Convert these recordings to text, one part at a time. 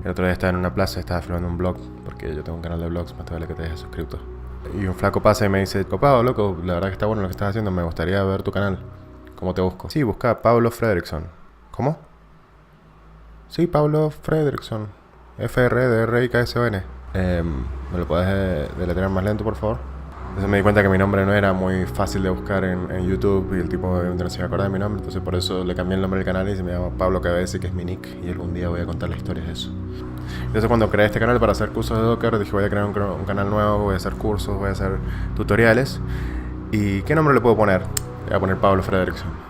El otro día estaba en una plaza y estaba filmando un blog, porque yo tengo un canal de blogs, más te vale que te hayas suscrito. Y un flaco pasa y me dice, copado, loco, la verdad que está bueno lo que estás haciendo, me gustaría ver tu canal. ¿Cómo te busco? Sí, busca Pablo Fredrickson. ¿Cómo? Sí, Pablo Fredrickson. F-R-D-R-I-K-S-O-N. ¿Me lo puedes deletrear más lento, por favor? Entonces me di cuenta que mi nombre no era muy fácil de buscar en YouTube y el tipo obviamente no se iba a acordar de mi nombre, entonces por eso le cambié el nombre del canal y se me llama Pablo KBS, que es mi nick, y algún día voy a contar las historias de eso. Entonces cuando creé este canal para hacer cursos de Docker, dije voy a crear un canal nuevo, voy a hacer cursos, voy a hacer tutoriales. ¿Y qué nombre le puedo poner? Le voy a poner Pablo Fredrickson.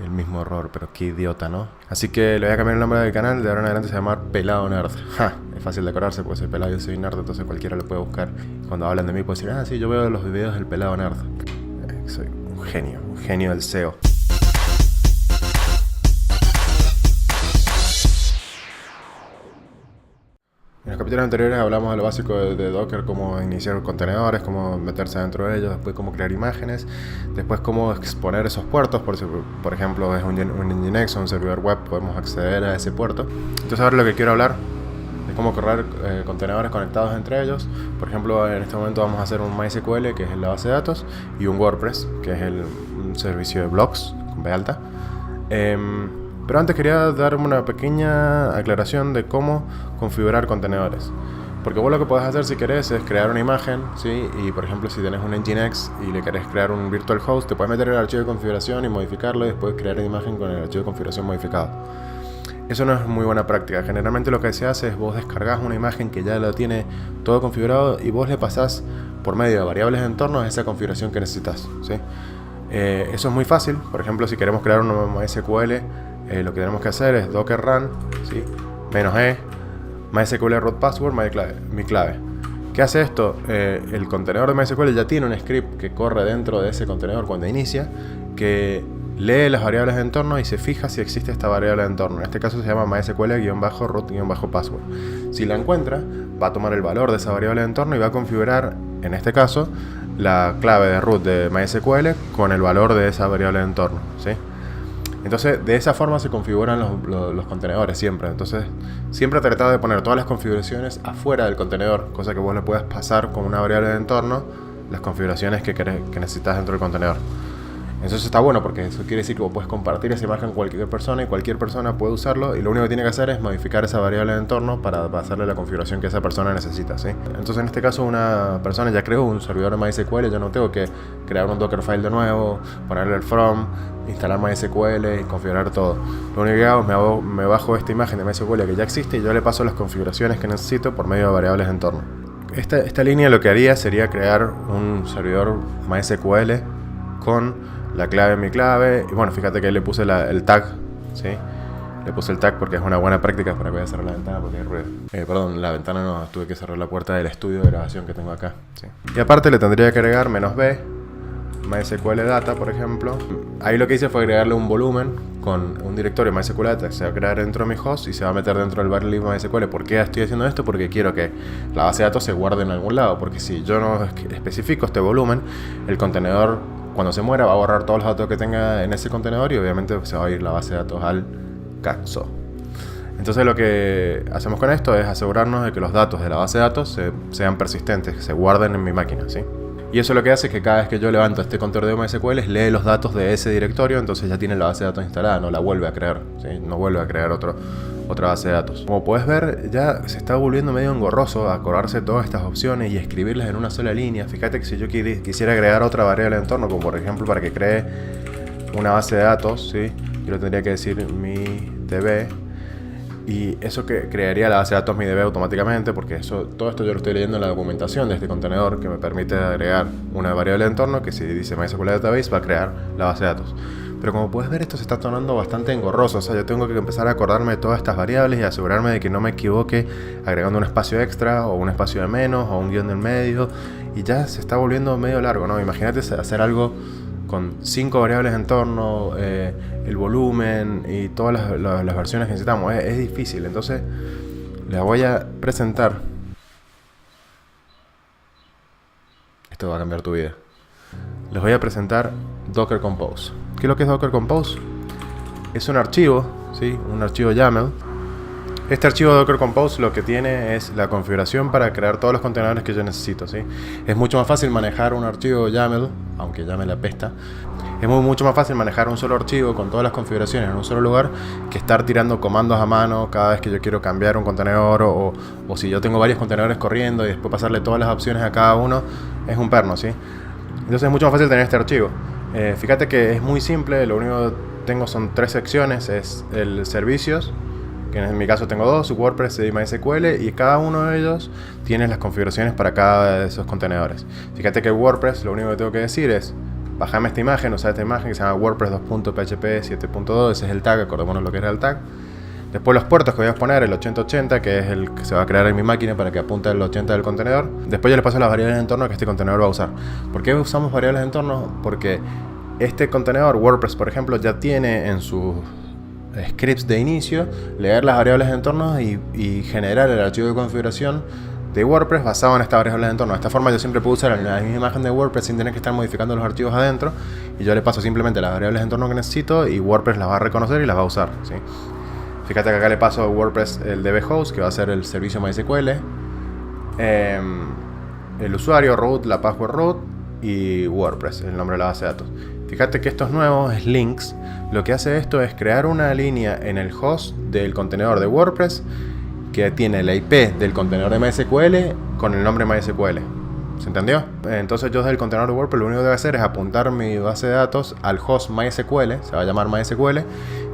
El mismo error, pero qué idiota, ¿no? Así que le voy a cambiar el nombre del canal, de ahora en adelante se va a llamar Pelado Nerd. ¡Ja! Es fácil de acordarse porque soy pelado y soy nerd, entonces cualquiera lo puede buscar. Cuando hablan de mí puede decir, ah, sí, yo veo los videos del Pelado Nerd. Soy un genio del SEO. En los capítulos anteriores hablamos de lo básico de Docker, cómo iniciar contenedores, cómo meterse dentro de ellos, después cómo crear imágenes, después cómo exponer esos puertos, por ejemplo es un Nginx o un servidor web, podemos acceder a ese puerto. Entonces ahora lo que quiero hablar es cómo correr contenedores conectados entre ellos. Por ejemplo, en este momento vamos a hacer un MySQL, que es la base de datos, y un WordPress, que es un servicio de blogs con B alta. Pero antes quería dar una pequeña aclaración de cómo configurar contenedores. Porque vos lo que podés hacer si querés es crear una imagen, ¿sí? Y por ejemplo si tenés un Nginx y le querés crear un virtual host, te puedes meter el archivo de configuración y modificarlo y después crear una imagen con el archivo de configuración modificado. Eso no es muy buena práctica. Generalmente lo que se hace es vos descargas una imagen que ya lo tiene todo configurado y vos le pasás por medio de variables de entorno esa configuración que necesitas, ¿sí? Eso es muy fácil. Por ejemplo, si queremos crear un MySQL, lo que tenemos que hacer es docker run, ¿sí? -e MySQL root password, mi clave. ¿Qué hace esto? El contenedor de MySQL ya tiene un script que corre dentro de ese contenedor cuando inicia, que lee las variables de entorno y se fija si existe esta variable de entorno. En este caso se llama MySQL-root-password. Si la encuentra, va a tomar el valor de esa variable de entorno y va a configurar, en este caso, la clave de root de MySQL con el valor de esa variable de entorno, ¿sí? Entonces, de esa forma se configuran los contenedores siempre. Entonces, siempre tratar de poner todas las configuraciones afuera del contenedor, cosa que vos le puedas pasar con una variable de entorno las configuraciones que necesitas dentro del contenedor. Entonces está bueno porque eso quiere decir que vos puedes compartir esa imagen con cualquier persona y cualquier persona puede usarlo, y lo único que tiene que hacer es modificar esa variable de entorno para pasarle la configuración que esa persona necesita, ¿sí? Entonces en este caso una persona ya creó un servidor de MySQL, yo no tengo que crear un Dockerfile de nuevo, ponerle el from, instalar MySQL y configurar todo. Lo único que hago es me bajo esta imagen de MySQL que ya existe y yo le paso las configuraciones que necesito por medio de variables de entorno. Esta línea lo que haría sería crear un servidor MySQL con la clave mi clave, y bueno, fíjate que le puse el tag, ¿sí? Le puse el tag porque es una buena práctica. Para que voy a cerrar la ventana porque hay ruido. Perdón, la ventana no, tuve que cerrar la puerta del estudio de grabación que tengo acá, ¿sí? Y aparte le tendría que agregar -b, MySQL Data, por ejemplo. Ahí lo que hice fue agregarle un volumen con un directorio MySQL Data que se va a crear dentro de mi host y se va a meter dentro del barlib MySQL. ¿Por qué estoy haciendo esto? Porque quiero que la base de datos se guarde en algún lado, porque si yo no especifico este volumen, el contenedor cuando se muera va a borrar todos los datos que tenga en ese contenedor y obviamente se va a ir la base de datos al caso. Entonces lo que hacemos con esto es asegurarnos de que los datos de la base de datos sean persistentes, que se guarden en mi máquina, ¿sí? Y eso lo que hace es que cada vez que yo levanto este contenedor de MySQL lee los datos de ese directorio, entonces ya tiene la base de datos instalada, no la vuelve a crear, ¿sí? No vuelve a crear otra base de datos. Como puedes ver, ya se está volviendo medio engorroso acordarse todas estas opciones y escribirlas en una sola línea. Fíjate que si yo quisiera agregar otra variable de entorno, como por ejemplo para que cree una base de datos, ¿sí? Yo le tendría que decir mi db, y eso que crearía la base de datos mi db automáticamente, porque todo esto yo lo estoy leyendo en la documentación de este contenedor que me permite agregar una variable de entorno que si dice MySQL Database va a crear la base de datos. Pero como puedes ver, esto se está tornando bastante engorroso. O sea, yo tengo que empezar a acordarme de todas estas variables y asegurarme de que no me equivoque agregando un espacio extra o un espacio de menos o un guión del medio, y ya se está volviendo medio largo, ¿no? Imagínate hacer algo con 5 variables de entorno, el volumen y todas las versiones que necesitamos. Es difícil. Entonces les voy a presentar. Esto va a cambiar tu vida. Les voy a presentar Docker Compose. ¿Qué es lo que es Docker Compose? Es un archivo, ¿sí? Un archivo YAML Este archivo Docker Compose lo que tiene es la configuración para crear todos los contenedores que yo necesito, ¿sí? Es mucho más fácil manejar un archivo YAML, aunque YAML apesta. Es mucho más fácil manejar un solo archivo con todas las configuraciones en un solo lugar que estar tirando comandos a mano cada vez que yo quiero cambiar un contenedor o si yo tengo varios contenedores corriendo y después pasarle todas las opciones a cada uno, es un perno, ¿sí? Entonces es mucho más fácil tener este archivo. Fíjate que es muy simple, lo único que tengo son 3 secciones, es el servicios, que en mi caso tengo 2, WordPress y MySQL, y cada uno de ellos tiene las configuraciones para cada de esos contenedores. Fíjate que WordPress, lo único que tengo que decir es bajame esta imagen, usar esta imagen que se llama WordPress 2.php 7.2, ese es el tag, acordémonos lo que era el tag. Después los puertos que voy a poner, el 8080, que es el que se va a crear en mi máquina para que apunte al 80 del contenedor. Después yo le paso las variables de entorno que este contenedor va a usar. ¿Por qué usamos variables de entorno? Porque este contenedor, WordPress por ejemplo, ya tiene en sus scripts de inicio leer las variables de entorno y generar el archivo de configuración de WordPress basado en estas variables de entorno. De esta forma yo siempre puedo usar la misma imagen de WordPress sin tener que estar modificando los archivos adentro, y yo le paso simplemente las variables de entorno que necesito y WordPress las va a reconocer y las va a usar, ¿sí? Fíjate que acá le paso a WordPress el dbhost, que va a ser el servicio MySQL, el usuario, root, la password root y WordPress, el nombre de la base de datos. Fíjate que estos nuevos es links. Lo que hace esto es crear una línea en el host del contenedor de WordPress que tiene la IP del contenedor de MySQL con el nombre MySQL. ¿Se entendió? Entonces yo desde el contenedor de WordPress lo único que voy a hacer es apuntar mi base de datos al host MySQL, se va a llamar MySQL,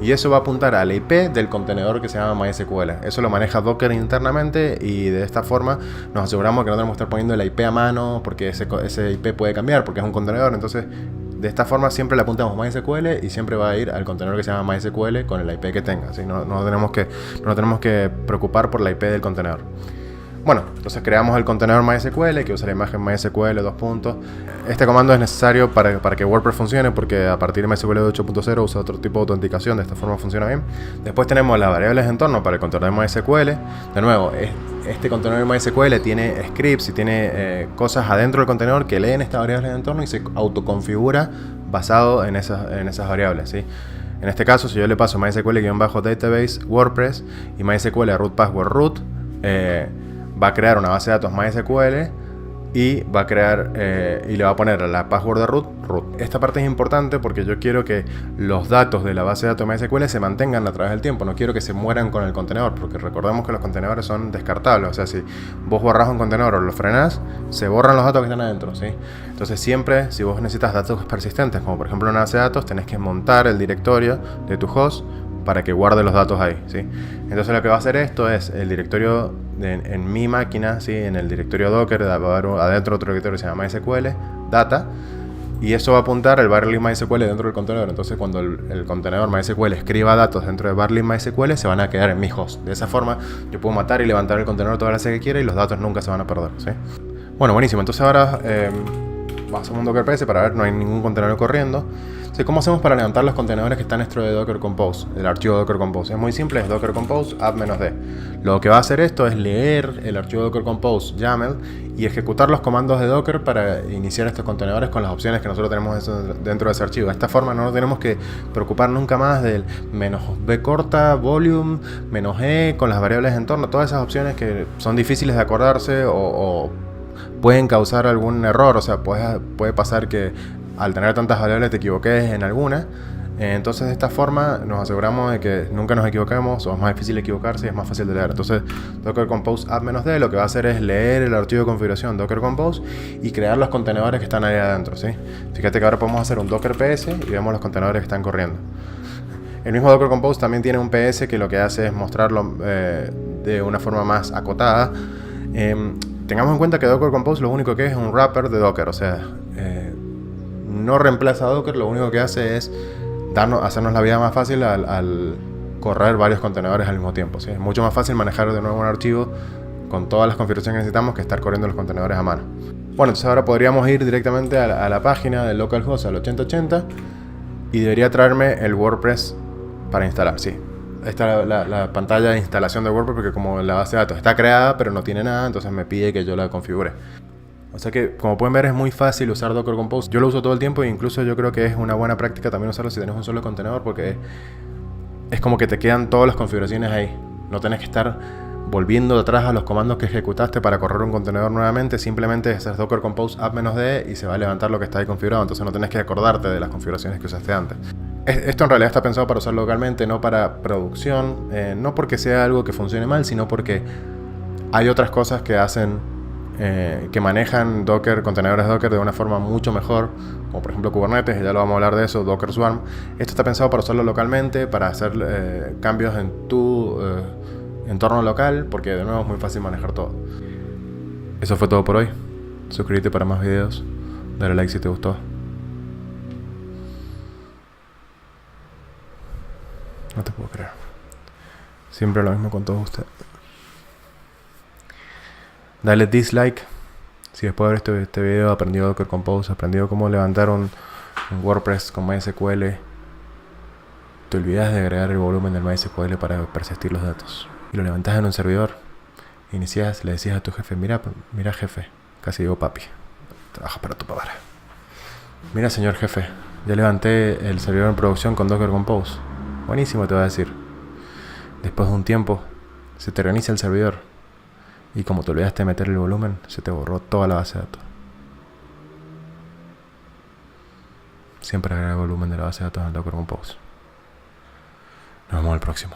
y eso va a apuntar a la IP del contenedor que se llama MySQL. Eso lo maneja Docker internamente, y de esta forma nos aseguramos que no tenemos que estar poniendo la IP a mano, porque ese IP puede cambiar porque es un contenedor. Entonces de esta forma siempre le apuntamos MySQL y siempre va a ir al contenedor que se llama MySQL con el IP que tenga, ¿sí? No tenemos que preocupar por la IP del contenedor. Bueno, entonces creamos el contenedor MySQL que usa la imagen MySQL 2. Este comando es necesario para que WordPress funcione, porque a partir de MySQL 8.0 usa otro tipo de autenticación, de esta forma funciona bien. Después tenemos las variables de entorno para el contenedor de MySQL. De nuevo, este contenedor de MySQL tiene scripts y tiene cosas adentro del contenedor que leen estas variables de entorno y se autoconfigura basado en esas variables, ¿sí? En este caso, si yo le paso MySQL-database WordPress y MySQL root password root, va a crear una base de datos MySQL y va a crear y le va a poner a la password de root. Esta parte es importante porque yo quiero que los datos de la base de datos MySQL se mantengan a través del tiempo. No quiero que se mueran con el contenedor, porque recordemos que los contenedores son descartables. O sea, si vos borrás un contenedor o lo frenás, se borran los datos que están adentro, ¿sí? Entonces siempre, si vos necesitas datos persistentes, como por ejemplo una base de datos, tenés que montar el directorio de tu host para que guarde los datos ahí, ¿sí? Entonces lo que va a hacer esto es el directorio en mi máquina, ¿sí? En el directorio Docker va a haber adentro otro directorio que se llama MySQL Data, y eso va a apuntar al barlib MySQL dentro del contenedor. Entonces cuando el contenedor MySQL escriba datos dentro de barlib MySQL, se van a quedar en mi host. De esa forma yo puedo matar y levantar el contenedor todas las veces que quiera y los datos nunca se van a perder, ¿sí? Bueno, buenísimo. Entonces ahora hacemos un Docker PS para ver, no hay ningún contenedor corriendo. ¿Cómo hacemos para levantar los contenedores que están dentro de Docker Compose? El archivo Docker Compose es muy simple, es Docker Compose add-d. Lo que va a hacer esto es leer el archivo Docker Compose YAML y ejecutar los comandos de Docker para iniciar estos contenedores con las opciones que nosotros tenemos dentro de ese archivo. De esta forma no nos tenemos que preocupar nunca más del -b corta, volume, -e con las variables de entorno, todas esas opciones que son difíciles de acordarse o pueden causar algún error. O sea, puede pasar que al tener tantas variables te equivoques en alguna. Entonces de esta forma nos aseguramos de que nunca nos equivoquemos, o es más difícil equivocarse y es más fácil de leer. Entonces Docker Compose add-d lo que va a hacer es leer el archivo de configuración Docker Compose y crear los contenedores que están ahí adentro, ¿sí? Fíjate que ahora podemos hacer un Docker PS y vemos los contenedores que están corriendo. El mismo Docker Compose también tiene un PS que lo que hace es mostrarlo de una forma más acotada. Tengamos en cuenta que Docker Compose lo único que es un wrapper de Docker, o sea, no reemplaza a Docker, lo único que hace es hacernos la vida más fácil al correr varios contenedores al mismo tiempo, ¿sí? Es mucho más fácil manejar de nuevo un archivo con todas las configuraciones que necesitamos que estar corriendo los contenedores a mano. Bueno, entonces ahora podríamos ir directamente a la página del localhost al 8080 y debería traerme el WordPress para instalar, sí. Esta es la pantalla de instalación de WordPress, porque como la base de datos está creada pero no tiene nada, entonces me pide que yo la configure. O sea que, como pueden ver, es muy fácil usar Docker Compose. Yo lo uso todo el tiempo e incluso yo creo que es una buena práctica también usarlo si tenés un solo contenedor, porque es como que te quedan todas las configuraciones ahí. No tenés que estar volviendo atrás a los comandos que ejecutaste para correr un contenedor nuevamente. Simplemente haces docker compose app-d y se va a levantar lo que está ahí configurado. Entonces no tenés que acordarte de las configuraciones que usaste antes. Esto en realidad está pensado para usar localmente, no para producción. No porque sea algo que funcione mal, sino porque hay otras cosas que hacen, que manejan Docker, contenedores Docker de una forma mucho mejor, como por ejemplo Kubernetes, y ya lo vamos a hablar de eso, Docker Swarm. Esto está pensado para usarlo localmente, para hacer cambios en tu entorno local, porque de nuevo es muy fácil manejar todo. Eso fue todo por hoy. Suscríbete para más videos, dale like si te gustó. No te puedo creer. Siempre lo mismo con todos ustedes. Dale dislike si después de ver este video aprendió Docker Compose, aprendido cómo levantar un WordPress con MySQL, te olvidas de agregar el volumen del MySQL para persistir los datos y lo levantas en un servidor, inicias, le decías a tu jefe, mira jefe, casi digo papi, trabaja para tu papá. Mira señor jefe, ya levanté el servidor en producción con Docker Compose. Buenísimo, te va a decir. Después de un tiempo se te reinicia el servidor y como te olvidaste de meter el volumen, se te borró toda la base de datos. Siempre agrega el volumen de la base de datos en Docker Compose. Nos vemos el próximo.